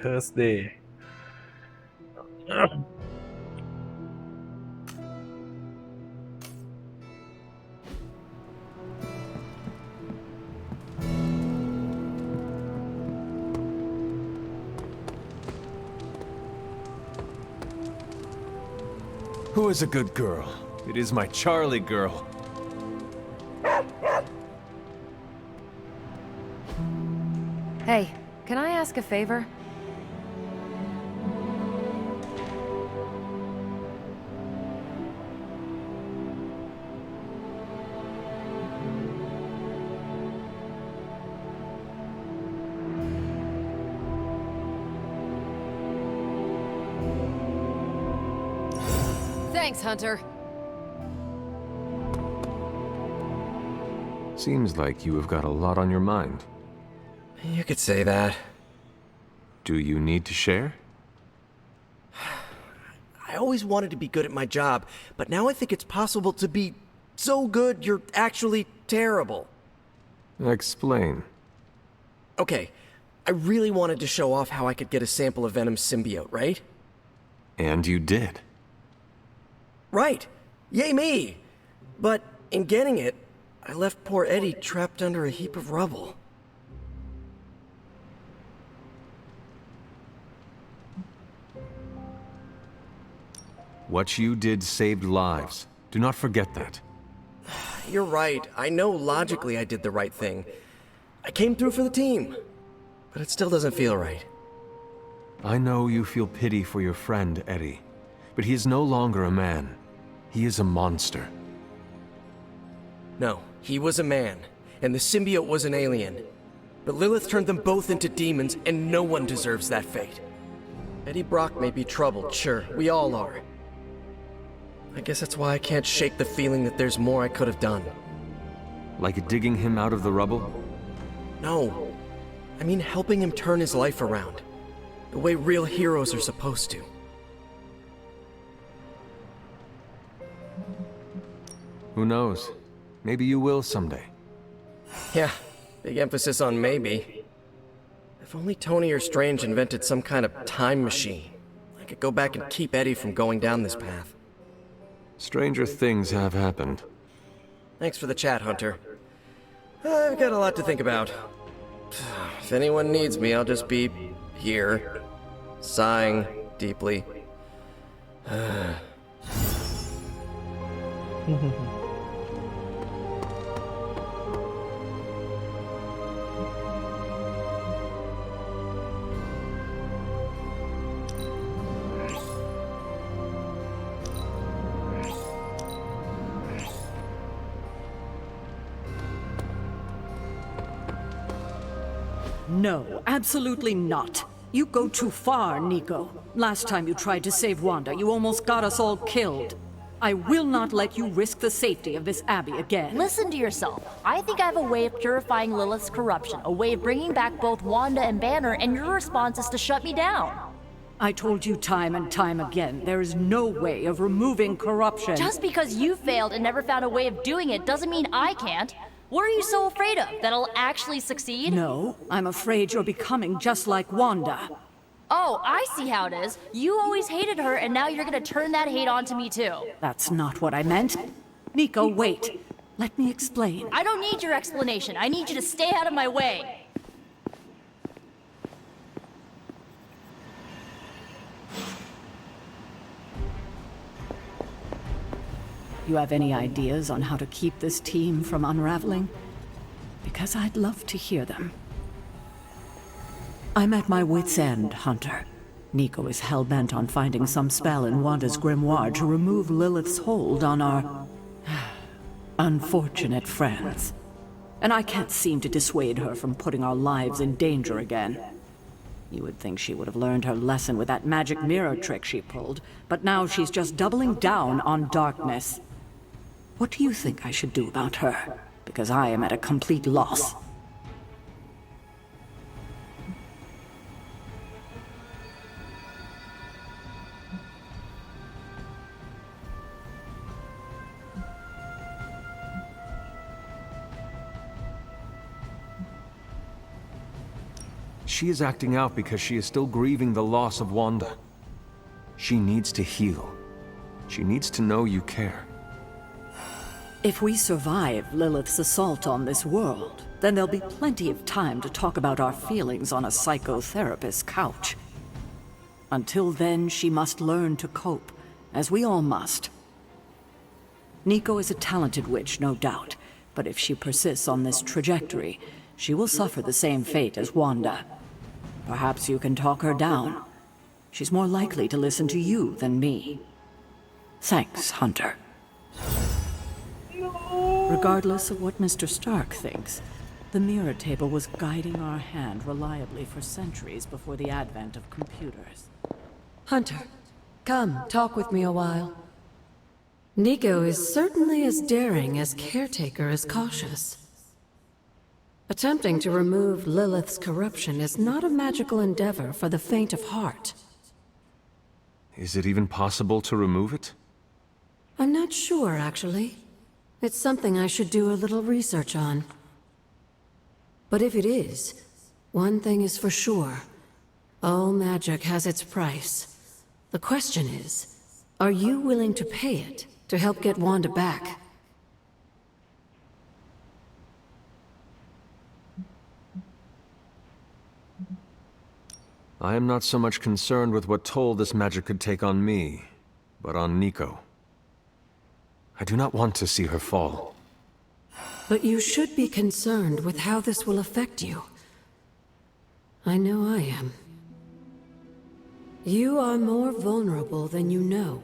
Thursday. Who is a good girl? It is my Charlie girl. Hey, can I ask a favor? Thanks, Hunter. Seems like you have got a lot on your mind. You could say that. Do you need to share? I always wanted to be good at my job, but now I think it's possible to be so good you're actually terrible. Explain. Okay, I really wanted to show off how I could get a sample of Venom's symbiote, right? And you did. Right! Yay me! But in getting it, I left poor Eddie trapped under a heap of rubble. What you did saved lives. Do not forget that. You're right. I know logically I did the right thing. I came through for the team. But it still doesn't feel right. I know you feel pity for your friend, Eddie. But he is no longer a man. He is a monster. No, he was a man. And the symbiote was an alien. But Lilith turned them both into demons, and no one deserves that fate. Eddie Brock may be troubled, sure. We all are. I guess that's why I can't shake the feeling that there's more I could have done. Like digging him out of the rubble? No. I mean helping him turn his life around. The way real heroes are supposed to. Who knows? Maybe you will someday. Yeah, big emphasis on maybe. If only Tony or Strange invented some kind of time machine, I could go back and keep Eddie from going down this path. Stranger things have happened. Thanks for the chat, Hunter. I've got a lot to think about. If anyone needs me, I'll just be here. sighing deeply. No, absolutely not. You go too far, Nico. Last time you tried to save Wanda, you almost got us all killed. I will not let you risk the safety of this Abbey again. Listen to yourself. I think I have a way of purifying Lilith's corruption, a way of bringing back both Wanda and Banner, and your response is to shut me down. I told you time and time again, there is no way of removing corruption. Just because you failed and never found a way of doing it doesn't mean I can't. What are you so afraid of? That I'll actually succeed? No, I'm afraid you're becoming just like Wanda. Oh, I see how it is. You always hated her, and now you're gonna turn that hate onto me too. That's not what I meant. Nico, wait. Let me explain. I don't need your explanation. I need you to stay out of my way. You have any ideas on how to keep this team from unraveling? Because I'd love to hear them. I'm at my wit's end, Hunter. Nico is hell-bent on finding some spell in Wanda's grimoire to remove Lilith's hold on our unfortunate friends. And I can't seem to dissuade her from putting our lives in danger again. You would think she would have learned her lesson with that magic mirror trick she pulled, but now she's just doubling down on darkness. What do you think I should do about her? Because I am at a complete loss. She is acting out because she is still grieving the loss of Wanda. She needs to heal. She needs to know you care. If we survive Lilith's assault on this world, then there'll be plenty of time to talk about our feelings on a psychotherapist's couch. Until then, she must learn to cope, as we all must. Nico is a talented witch, no doubt, but if she persists on this trajectory, she will suffer the same fate as Wanda. Perhaps you can talk her down. She's more likely to listen to you than me. Thanks, Hunter. Regardless of what Mr. Stark thinks, the mirror table was guiding our hand reliably for centuries before the advent of computers. Hunter, come, talk with me a while. Nico is certainly as daring as Caretaker is cautious. Attempting to remove Lilith's corruption is not a magical endeavor for the faint of heart. Is it even possible to remove it? I'm not sure, actually. It's something I should do a little research on. But if it is, one thing is for sure. All magic has its price. The question is, are you willing to pay it to help get Wanda back? I am not so much concerned with what toll this magic could take on me, but on Nico. I do not want to see her fall. But you should be concerned with how this will affect you. I know I am. You are more vulnerable than you know.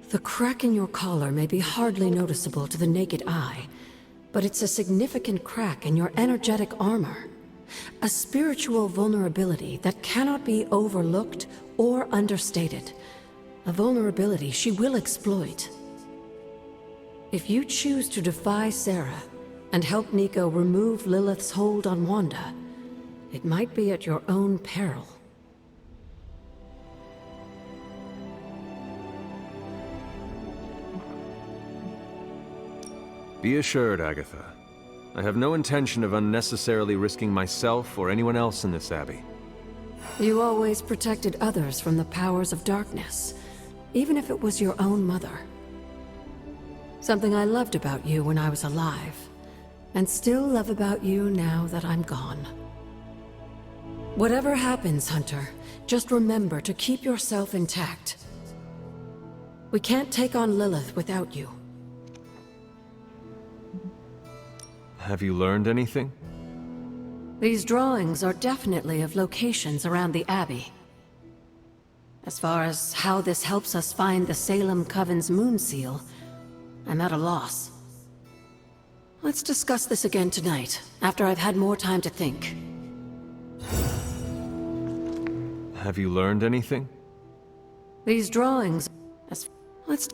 The crack in your collar may be hardly noticeable to the naked eye, but it's a significant crack in your energetic armor. A spiritual vulnerability that cannot be overlooked or understated. A vulnerability she will exploit. If you choose to defy Sara and help Nico remove Lilith's hold on Wanda, it might be at your own peril. Be assured, Agatha. I have no intention of unnecessarily risking myself or anyone else in this Abbey. You always protected others from the powers of darkness, even if it was your own mother. Something I loved about you when I was alive, and still love about you now that I'm gone. Whatever happens, Hunter, Just remember to keep yourself intact. We can't take on Lilith without you. Have you learned anything? These drawings are definitely of locations around the Abbey. As far as how this helps us find the Salem Coven's moon seal, I'm at a loss. Let's discuss this again tonight, after I've had more time to think. Have you learned anything? These drawings... Let's...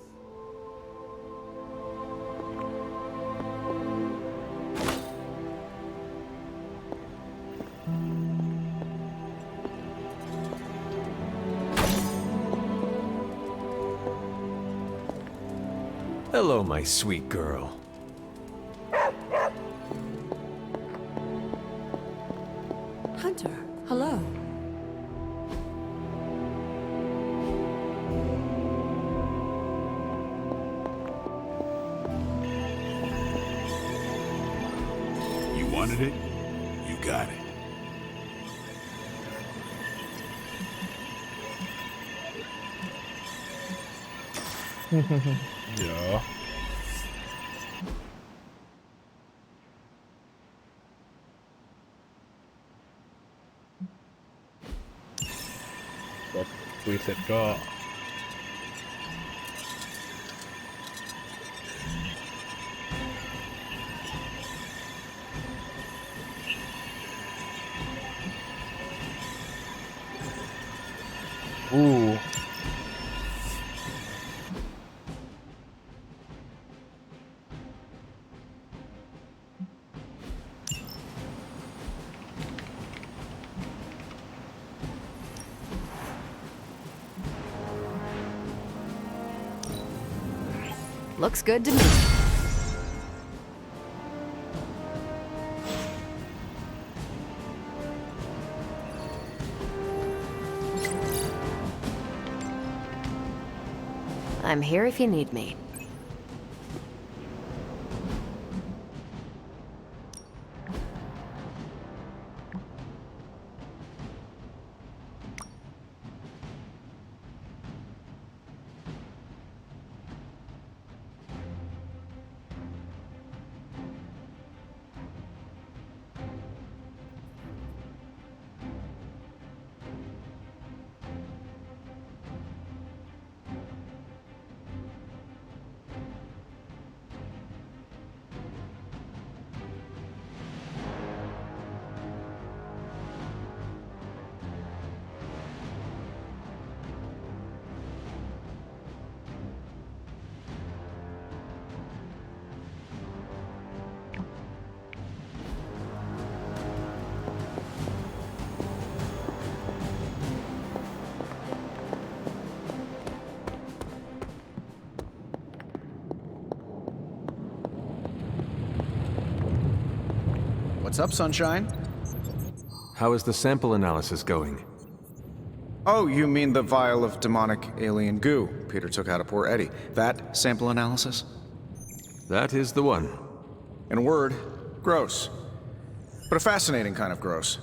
Hello, my sweet girl. Hunter, hello. You wanted it? You got it. Yeah. But คุยเสร็จก็ Looks good to me. I'm here if you need me. What's up, Sunshine? How is the sample analysis going? Oh, you mean the vial of demonic alien goo Peter took out of poor Eddie. That sample analysis? That is the one. In a word, gross. But a fascinating kind of gross.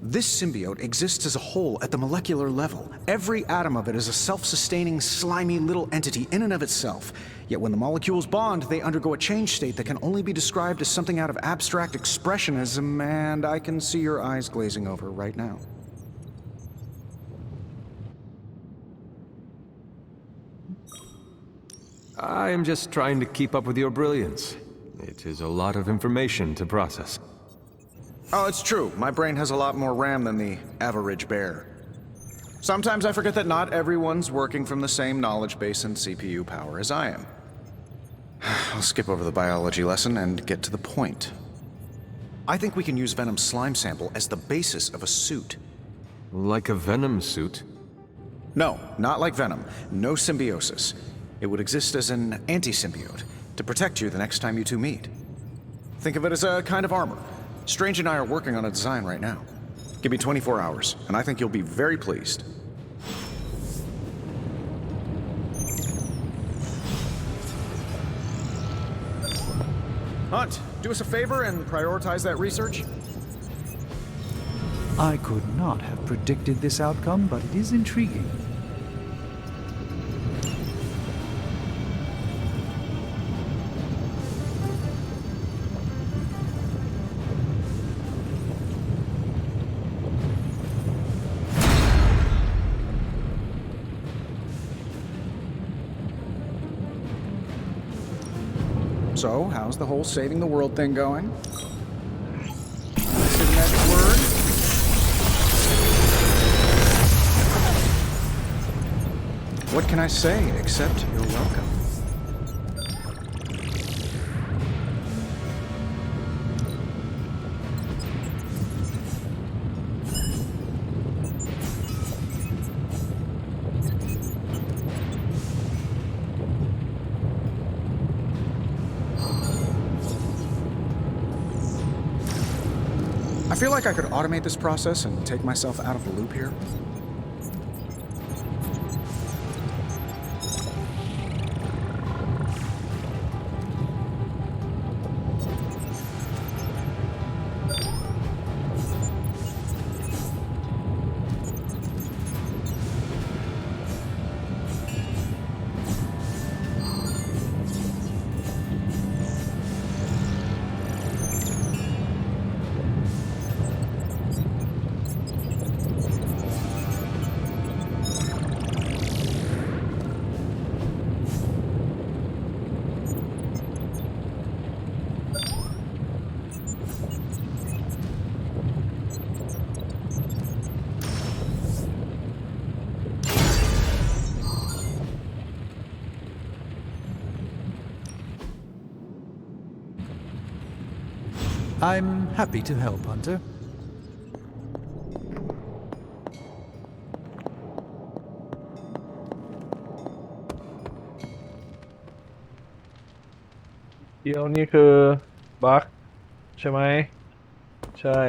This symbiote exists as a whole at the molecular level. Every atom of it is a self-sustaining, slimy little entity in and of itself. Yet when the molecules bond, they undergo a change state that can only be described as something out of abstract expressionism, and I can see your eyes glazing over right now. I am just trying to keep up with your brilliance. It is a lot of information to process. Oh, it's true. My brain has a lot more RAM than the average bear. Sometimes I forget that not everyone's working from the same knowledge base and CPU power as I am. I'll skip over the biology lesson and get to the point. I think we can use Venom's slime sample as the basis of a suit. Like a Venom suit? No, not like Venom. No symbiosis. It would exist as an anti-symbiote to protect you the next time you two meet. Think of it as a kind of armor. Strange and I are working on a design right now. Give me 24 hours, and I think you'll be very pleased. Hunt, do us a favor and prioritize that research. I could not have predicted this outcome, but it is intriguing. So, how's the whole saving the world thing going? Say the magic word. What can I say except you're welcome? I feel like I could automate this process and take myself out of the loop here. I'm happy to help, Hunter. Deal นี่คือบั๊กใช่ไหมใช่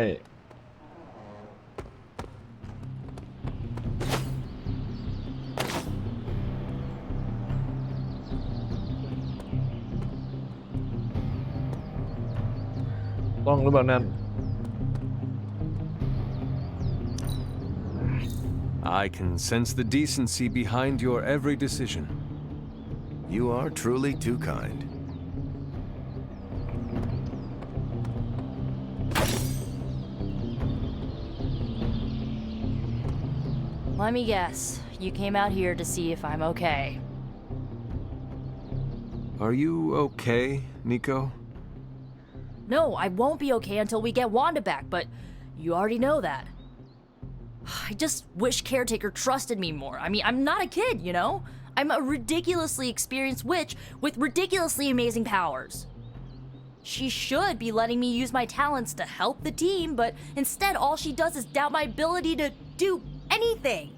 ต้องหรือเปล่านั่น I can sense the decency behind your every decision. You are truly too kind. Let me guess. You came out here to see if I'm okay. Are you okay, Nico? No, I won't be okay until we get Wanda back, but you already know that. I just wish Caretaker trusted me more. I mean, I'm not a kid, you know? I'm a ridiculously experienced witch with ridiculously amazing powers. She should be letting me use my talents to help the team, but instead all she does is doubt my ability to do anything.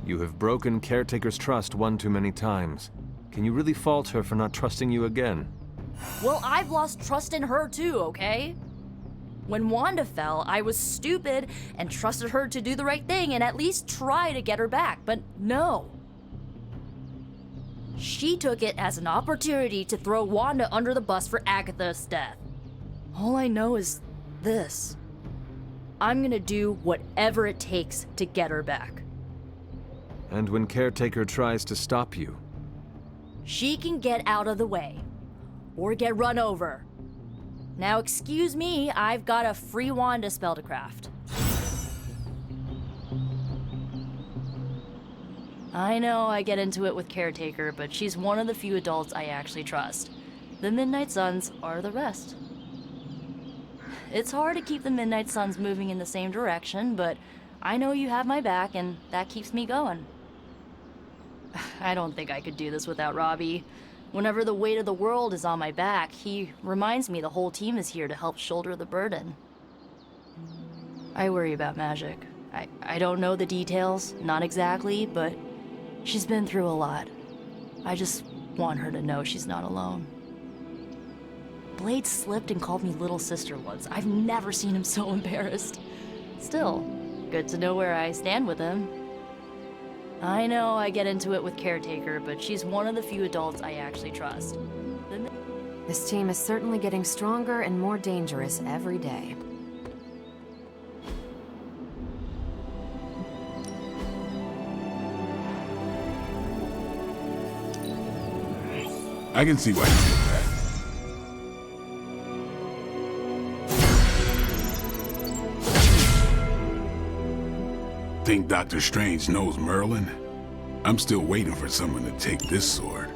You have broken Caretaker's trust one too many times. Can you really fault her for not trusting you again? Well, I've lost trust in her too, okay? When Wanda fell, I was stupid and trusted her to do the right thing and at least try to get her back, but no. She took it as an opportunity to throw Wanda under the bus for Agatha's death. All I know is this. I'm gonna do whatever it takes to get her back. And when Caretaker tries to stop you? She can get out of the way. Or get run over. Now excuse me, I've got a free Wanda spell to craft. I know I get into it with Caretaker, but she's one of the few adults I actually trust. The Midnight Suns are the rest. It's hard to keep the Midnight Suns moving in the same direction, but I know you have my back and that keeps me going. I don't think I could do this without Robbie. Whenever the weight of the world is on my back, he reminds me the whole team is here to help shoulder the burden. I worry about Magic. I don't know the details, not exactly, but she's been through a lot. I just want her to know she's not alone. Blade slipped and called me little sister once. I've never seen him so embarrassed. Still, good to know where I stand with him. I know I get into it with Caretaker, but she's one of the few adults I actually trust. This team is certainly getting stronger and more dangerous every day. I can see why you did that. Think Dr. Strange knows Merlin? I'm still waiting for someone to take this sword.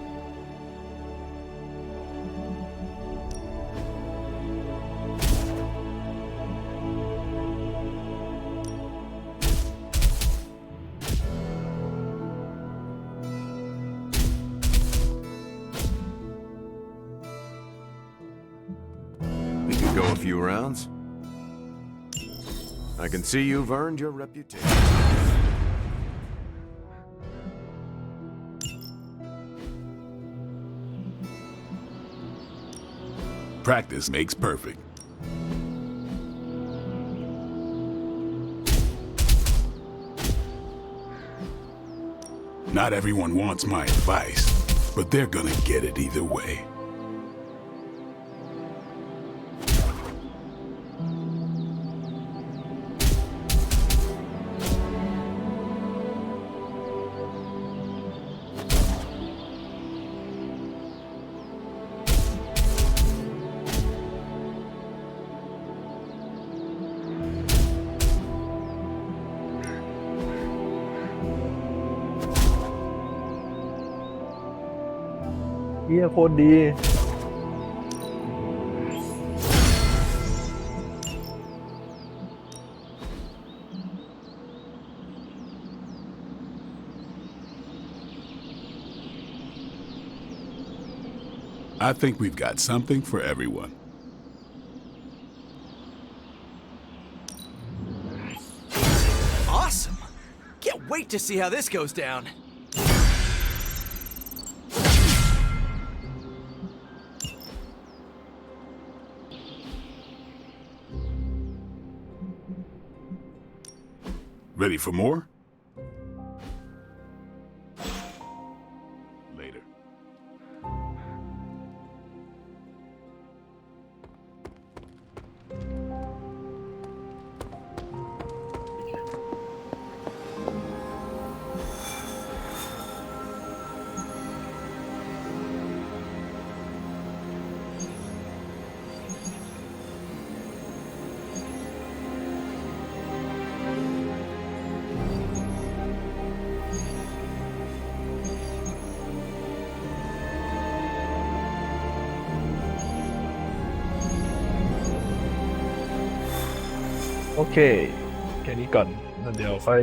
We could go a few rounds. I can see you've earned your reputation. Practice makes perfect. Not everyone wants my advice, but they're gonna get it either way.เฮียโคตรดี I think we've got something for everyone. Awesome! Can't wait to see how this goes down. Ready for more? Later.โอเคแค่นี้ก่อนแล้วเดี๋ยวค่อย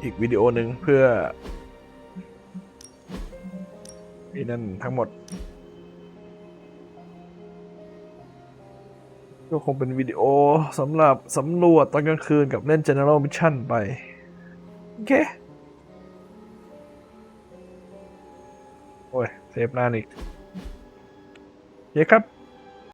อีกวิดีโอหนึ่งเพื่อนี่นั่นทั้งหมดก็คงเป็นวิดีโอสำหรับสำรวจตอนกลางคืนกับเล่น General Mission ไปโอเคโอ้ยเซฟนานอีกโอเคครับ